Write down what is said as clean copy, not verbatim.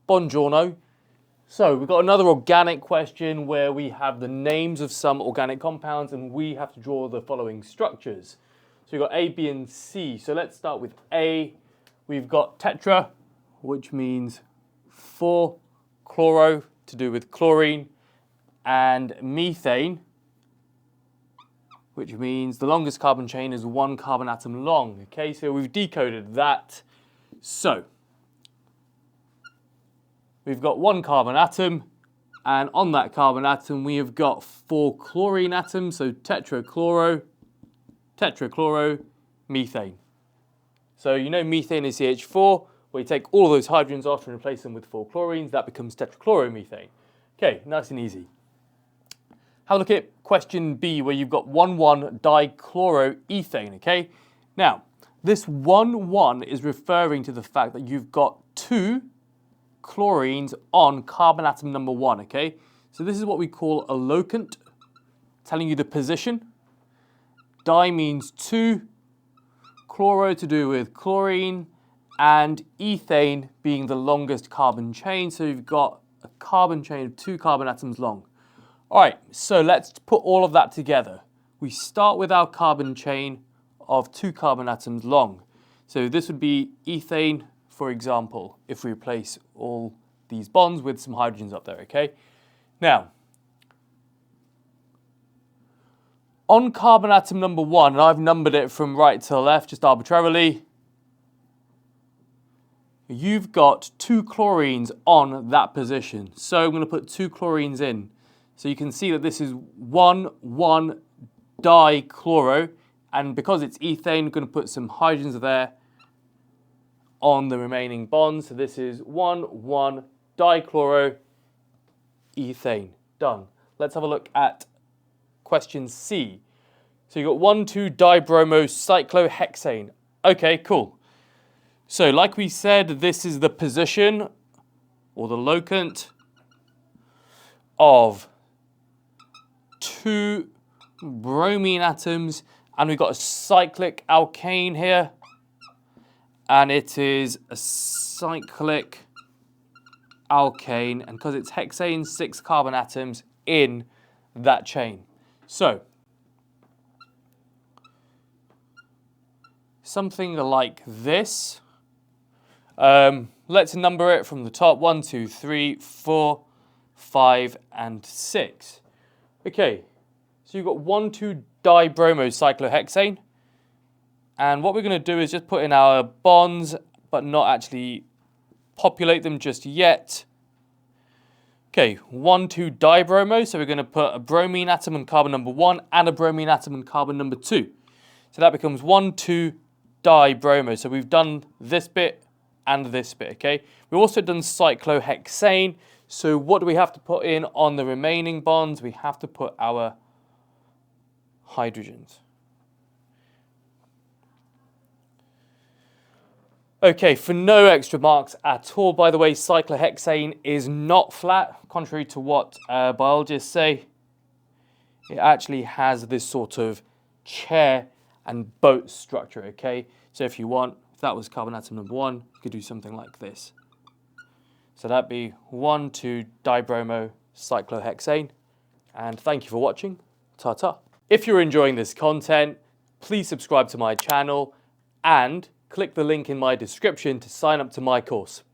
Buongiorno. So we've got another organic question where we have the names of some organic compounds and we have to draw the following structures. So we've got A, B, and C. So let's start with A. We've got tetra, which means 4, chloro, to do with chlorine, and methane, which means the longest carbon chain is 1 carbon atom long. Okay, so we've decoded that. So we've got 1 carbon atom, and on that carbon atom we have got 4 chlorine atoms, so tetrachloro, methane. So you know methane is CH4, where you take all those hydrogens off and replace them with 4 chlorines, that becomes tetrachloromethane. Okay, nice and easy. Have a look at question B, where you've got 1,1-dichloroethane, okay? Now, this 1,1 is referring to the fact that you've got 2 chlorines on carbon atom number 1, okay? So this is what we call a locant, telling you the position. Di means 2, chloro to do with chlorine, and ethane being the longest carbon chain. So you've got a carbon chain of 2 carbon atoms long. All right, so let's put all of that together. We start with our carbon chain of 2 carbon atoms long. So this would be ethane, for example, if we replace all these bonds with some hydrogens up there, okay? Now, on carbon atom number 1, and I've numbered it from right to left just arbitrarily, you've got 2 chlorines on that position. So I'm going to put 2 chlorines in. So you can see that this is 1,1-dichloro, and because it's ethane, I'm going to put some hydrogens there on the remaining bonds. So this is 1,1-dichloroethane. Done. Let's have a look at question C. So you've got 1,2-Dibromocyclohexane. Okay, cool. So like we said, this is the position or the locant of 2 bromine atoms, and we've got a cyclic alkane here, and it is a cyclic alkane, and because it's hexane, 6 carbon atoms in that chain. So something like this. Let's number it from the top: 1, 2, 3, 4, 5, and 6. Okay, so you've got 1,2-Dibromocyclohexane, and what we're going to do is just put in our bonds, but not actually populate them just yet. Okay, 1,2-Dibromo, so we're going to put a bromine atom on carbon number 1 and a bromine atom on carbon number 2. So that becomes 1,2-Dibromo. So we've done this bit and this bit, okay? We've also done cyclohexane. So what do we have to put in on the remaining bonds? We have to put our hydrogens. Okay, for no extra marks at all. By the way, cyclohexane is not flat, contrary to what biologists say. It actually has this sort of chair and boat structure, okay? So if you want, if that was carbon atom number 1, you could do something like this. So that'd be 1,2-Dibromocyclohexane. And thank you for watching. Ta-ta. If you're enjoying this content, please subscribe to my channel and click the link in my description to sign up to my course.